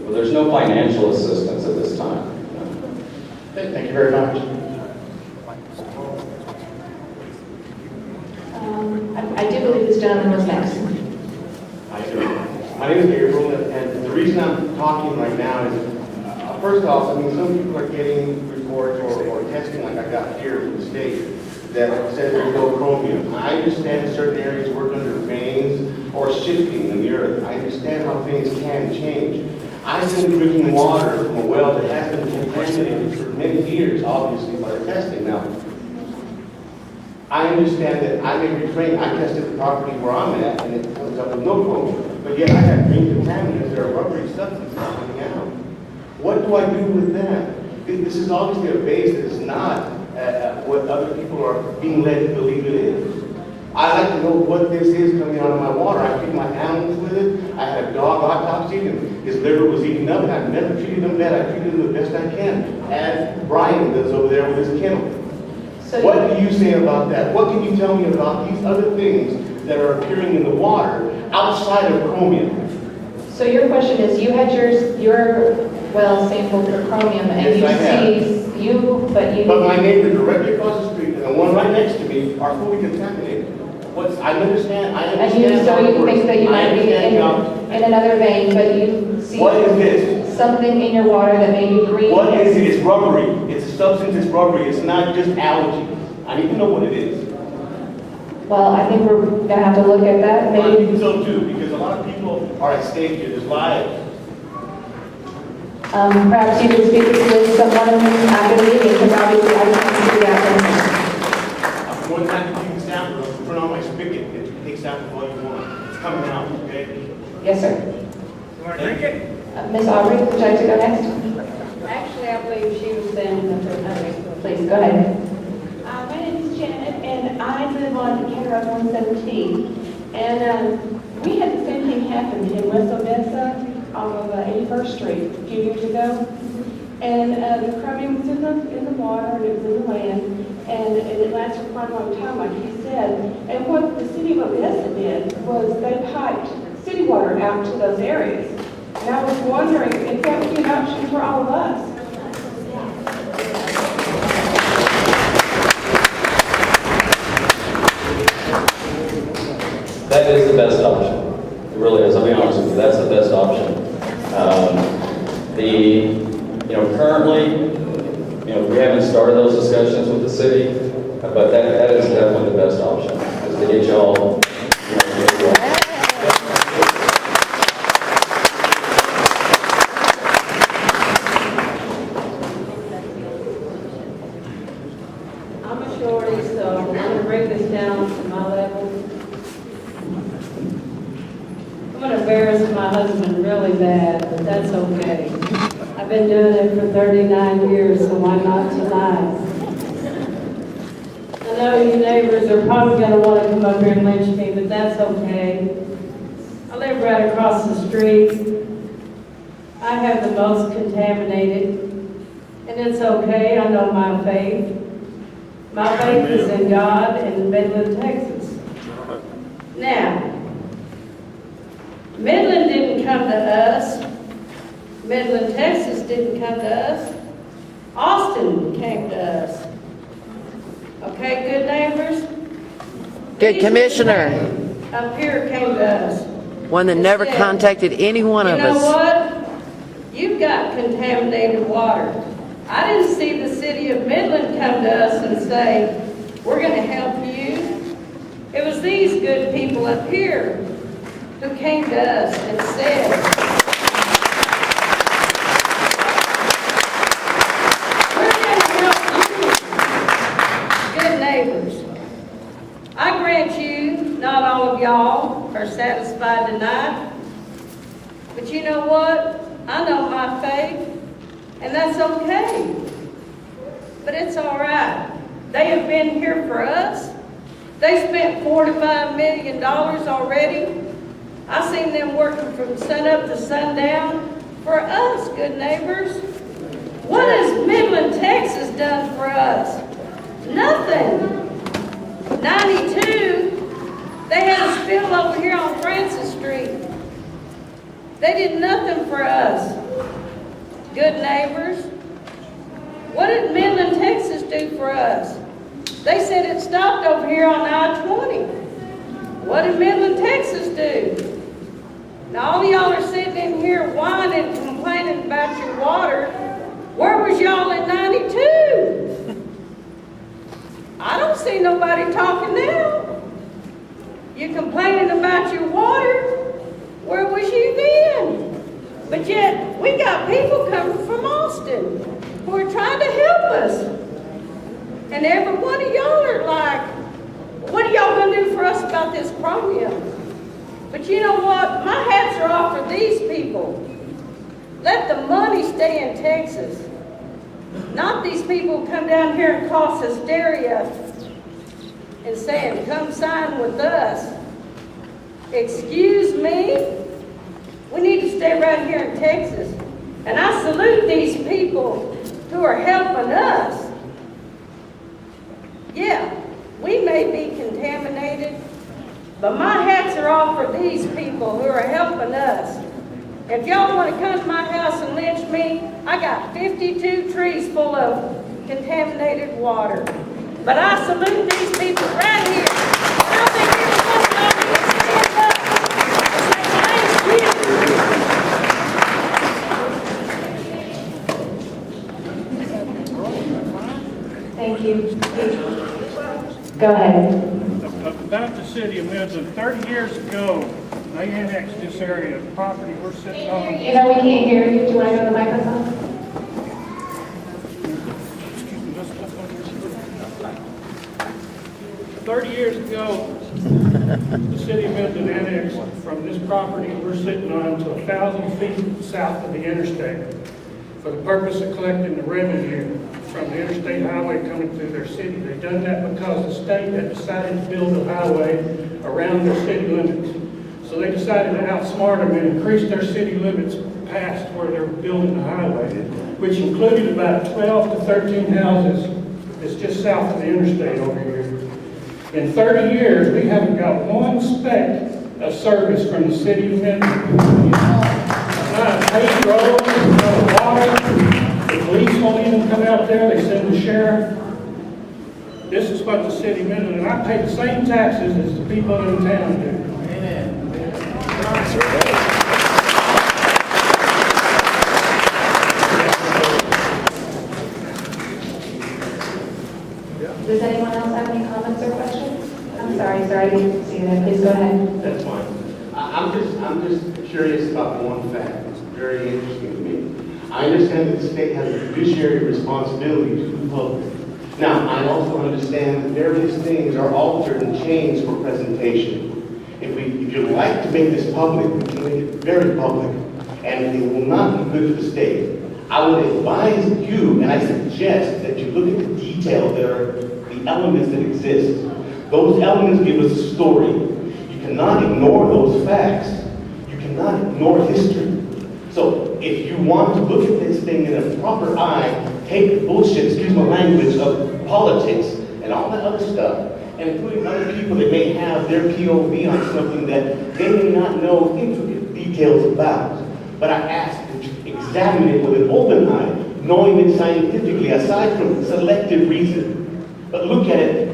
But there's no financial assistance at this time. Okay, thank you very much. I do believe this gentleman was next. Hi, sir. My name is Gabriel, and the reason I'm talking right now is, first off, I mean, some people are getting reports or testing like I got here from the state that says there's no chromium. I understand certain areas work under veins or shifting in the earth. I understand how things can change. I've been drinking water from a well that has been contaminated for many years, obviously, by the testing. Now, I understand that I may refrain. I tested the property where I'm at, and it comes up with no chromium. But yet I have green contaminants that are rubbery substances coming out. What do I do with that? This is obviously a base that is not what other people are being led to believe it is. I'd like to know what this is coming out of my water. I feed my animals with it. I had a dog autopsied, and his liver was eaten up, and I've never treated him bad. I treated him the best I can, as Brian does over there with his kennel. So What do you say about that? What can you tell me about these other things that are appearing in the water outside of chromium? So your question is, you had your well sampled for chromium, and Yes, But my neighbor directly across the street and the one right next to me are fully contaminated. I understand. And you think that you might be in another vein, but you see What is this? something in your water that may be green. What is it? It's rubbery. It's a substance. It's rubbery. It's not just algae. I need to know what it is. Well, I think we're going to have to look at that. I Maybe think so too, because a lot of people are at stake here. There's lives. perhaps you could speak with someone after the meeting, because obviously I can't see that. I'm going to have to take the sample. Put it on my spigot. It takes sample all you want. It's coming out, okay? Yes, sir. You want to drink it? Ms. Aubrey, would you like to go next? Actually, I believe she was standing up for another. Please, go ahead. My name is Janet, and I live on County Road 117. And we had the same thing happen in West Odessa off of 81st Street a few years ago. And the chromium was in the water, and it was in the land, and it lasted for quite a long time, like he said. And what the city of Odessa did was they piped city water out to those areas. And I was wondering if that would be an option for all of us. That is the best option. It really is. I'll be honest with you. That's the best option. Currently, we haven't started those discussions with the city, but that is definitely the best option. Is to get y'all. I'm a shorty, so I'm going to bring this down to my level. I'm going to embarrass my husband really bad, but that's okay. I've been doing it for 39 years, so why not tonight? I know you neighbors are probably going to want to come up here and lynch me, but that's okay. I live right across the street. I have the most contaminated, and it's okay. I know my faith. My faith is in God in Midland, Texas. Now, Midland didn't come to us. Midland, Texas didn't come to us. Austin came to us. Okay, good neighbors? Good commissioner. Up here came to us. One that never contacted any one of You know us. what? You've got contaminated water. I didn't see the city of Midland come to us and say, we're going to help you. It was these good people up here who came to us and said, we're going to help you. Good neighbors. I grant you, not all of y'all are satisfied tonight, but you know what? I know my faith. And that's okay. But it's all right. They have been here for us. They spent $4 to $5 million already. I seen them working from sun up to sundown for us, good neighbors. What has Midland, Texas done for us? Nothing. 92, they had a spill over here on Francis Street. They did nothing for us. Good neighbors. What did Midland, Texas do for us? They said it stopped over here on I-20. What did Midland, Texas do? Now all y'all are sitting in here whining, complaining about your water. Where was y'all in 92? I don't see nobody talking now. You complaining about your water? Where was you then? But yet, we got people coming from Austin who are trying to help us. And every one of y'all are like, what are y'all going to do for us about this chromium? But you know what? My hats are off for these people. Let the money stay in Texas. Not these people who come down here and cause hysteria and saying, come sign with us. Excuse me? We need to stay right here in Texas. And I salute these people who are helping us. Yeah, we may be contaminated, but my hats are off for these people who are helping us. If y'all want to come to my house and lynch me, I got 52 trees full of contaminated water. But I salute these people right here. I don't think everybody ought to stand up and say Thank you. Go ahead. About the city of Midland, 30 years ago, they annexed this area of property we're sitting on. You know, we can't hear you. Do you want to go to the microphone? 30 years ago, the city of Midland annexed from this property we're sitting on to 1,000 feet south of the interstate for the purpose of collecting the revenue from the interstate highway coming through their city. They've done that because the state had decided to build a highway around their city limits. So they decided to outsmart them and increase their city limits past where they're building the highway, which included about 12 to 13 houses. It's just south of the interstate over here. In 30 years, we haven't got one speck of service from the city of Midland. Not a paved road, not a water. The police won't even come out there. They send the sheriff. This is what the city of Midland, and I pay the same taxes as the people in town do. Does anyone else have any comments or questions? I'm sorry, I didn't see that. Please go ahead. That's fine. I'm just curious about one fact. It's very interesting to me. I understand that the state has a fiduciary responsibility to the public. Now, I also understand that various things are altered and changed for presentation. If you'd like to make this public, we can make it very public, and it will not be good for the state. I would advise you, and I suggest that you look at the details that are the elements that exist. Those elements give us a story. You cannot ignore those facts. You cannot ignore history. So if you want to look at this thing in a proper eye, take the bullshit, excuse my language, of politics and all that other stuff, and including other people that may have their POV on something that they may not know intricate details about. But I ask that you examine it with an open eye, knowing it scientifically, aside from selective reason. But look at it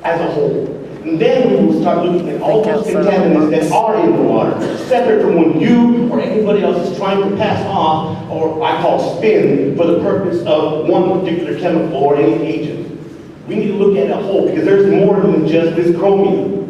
as a whole. And then we will start looking at all those contaminants that are in the water, separate from when you or anybody else is trying to pass off, or I call spin, for the purpose of one particular chemical or any agent. We need to look at it as a whole, because there's more than just this chromium.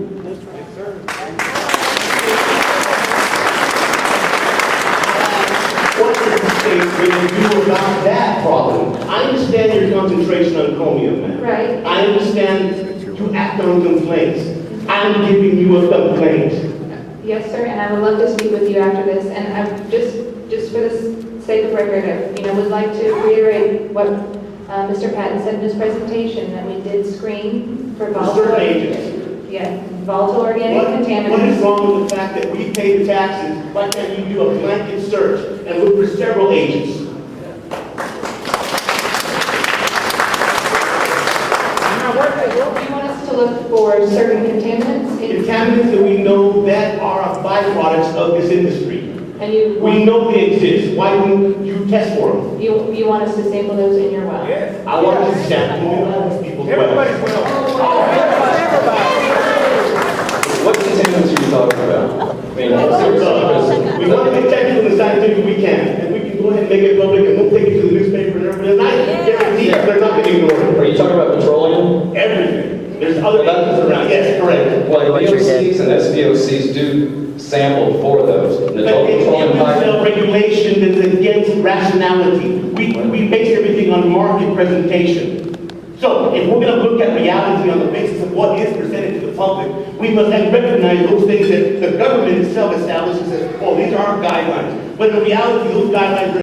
What does the state really do about that problem? I understand your concentration on chromium, ma'am. Right. I understand you act on complaints. I'm giving you a complaint. Yes, sir, and I would love to speak with you after this. And I just for the sake of record, I would like to reiterate what Mr. Patton said in his presentation, that we did screen for volatile agents. Yeah, volatile organic contaminants. What is wrong with the fact that we pay the taxes? Why can't you do a blanket search and look for several agents? You want us to look for certain contaminants? Contaminants that we know that are byproducts of this industry. And you We want, know they exist. Why wouldn't you test for them? you want us to sample those in your well? I want to sample all these people's wells. What contaminants are you talking about? I mean, seriously, We want to be technical and scientific we can, and we can go ahead and make it public, and we'll take it to the newspaper and everything. And I guarantee you, they're not going to ignore are it. you talking about petroleum? Everything. There's other things around. Yes, correct. Well, VOCs and SVOCs do sample for those. The But it's petroleum pipe. regulation that's against rationality. We base everything on market presentation. So if we're going to look at reality on the basis of what is presented to the public, we must then recognize those things that the government itself establishes as, oh, these are our guidelines. When in reality, those guidelines are